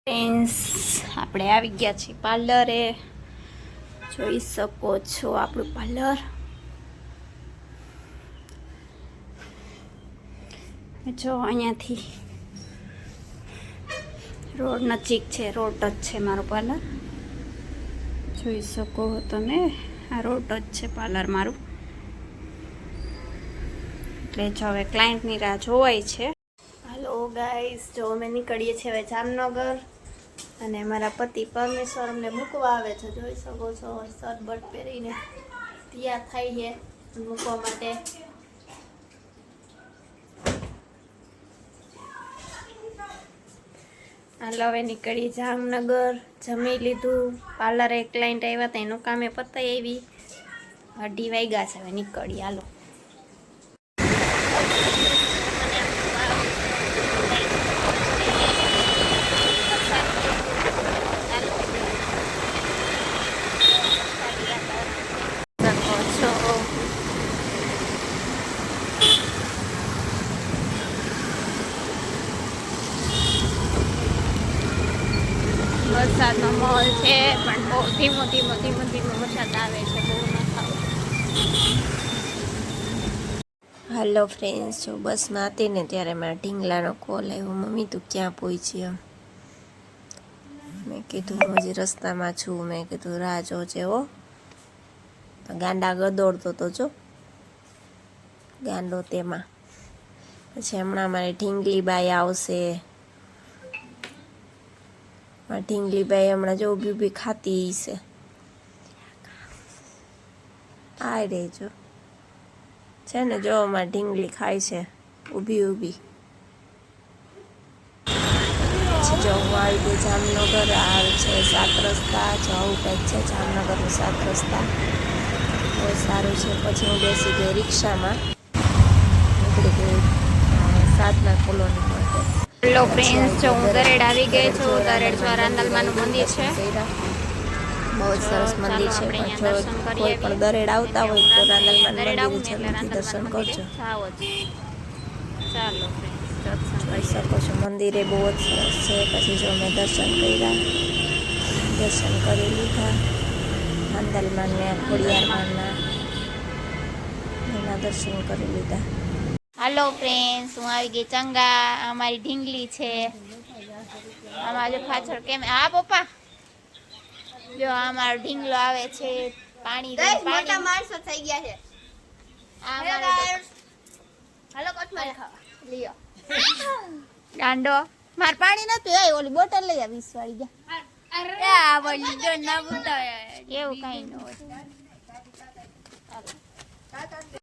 Friends આપણે આવી ગયા છીએ પાર્લરે. જોઈ શકો છો આપણું પાર્લર. જો અહીંયાથી રોડ નજીક છે, રોડ ટચ છે મારું પાર્લર. જોઈ શકો તમે, આ રોડ ટચ છે પાર્લર મારું. એટલે જો હવે ક્લાયન્ટની રાહ જોવાય છે. હેલો ગાઈસ, જો અમે નીકળીએ છીએ હવે જામનગર અને મારા પતિ પરમેશ્વર અમને મૂકવા આવે છે. જોઈ શકો છો શર્ટ બર્ટ પહેરીને તૈયાર થાય છે મૂકવા માટે. હાલો હવે નીકળી જામનગર. જમી લીધું, પાર્લરે એક ક્લાયન્ટ આવ્યા હતા એનું કામે પતાઈ આવી. 2:30 વાગ્યા છે, હવે નીકળી. હાલો વરસાદનો માહોલ છે, પણ બહુ ધીમો વરસાદ આવે છે, બહુ ન થાવ. હાલો ફ્રેન્ડ્સ, જો બસમાં હતી ને ત્યારે મારા ઢીંગલાનો કોલ આવ્યો. મમ્મી તું ક્યાં પહોંચી? એમ મેં કીધું હું હજી રસ્તામાં છું. મેં કીધું રાહ જોજે હો. તો ગાંડા ગદોડતો તો જો ગાંડો તેમાં. પછી હમણાં મારી ઢીંગલીબાઈ આવશે. ઢીંગલીબાઈ હમણાં જો ઊભી ખાતી છે. આ રે જો છે ને, જો અમારી ઢીંગલી ખાય છે ઊભી. જો હું આવી ગઈ જામનગર. આ છે 7 રસ્તા. જો આવું કંઈક છે જામનગરનું 7 રસ્તા, બહુ સારું છે. પછી હું બેસી ગઈ રિક્ષામાં, નીકળી ગઈ સાધના કોલોની માટે. હેલો ફ્રેન્ડ્સ, જો હું દરેડ આવી ગઈ છું. દરેડ જો રાંદલમાનું મંદિર છે, બહુ સરસ મંદિર છે. પણ જો કોઈ પણ દરેડ આવતા હોય તો રાંદલમાનું મંદિરે જરૂરથી દર્શન કરજો. ચાલો જોઈ શકો છો મંદિરે બહુ જ સરસ છે. પછી જો મેં દર્શન કરી લીધા રાંદલમાના, ખોડિયારમાંના, એના દર્શન કરી લીધા. હાલો ફ્રેન્ડ્સ, હું આવી ગઈ ચંગા. અમારી ઢીંગલી છે અમારે પાછળ. કેમ? હા પપ્પા, જો અમારો ઢીંગલો આવે છે. પાણી મોટા માણસો થઈ ગયા છે. હાલો કટમાળ ખાવા લ્યો. ગાંડો માર પાણી નતું, એ ઓલી બોટલ લઈ આ 20 વાળી ગયા. આ વળી જો ના બુતા એવું કઈ ન હોય.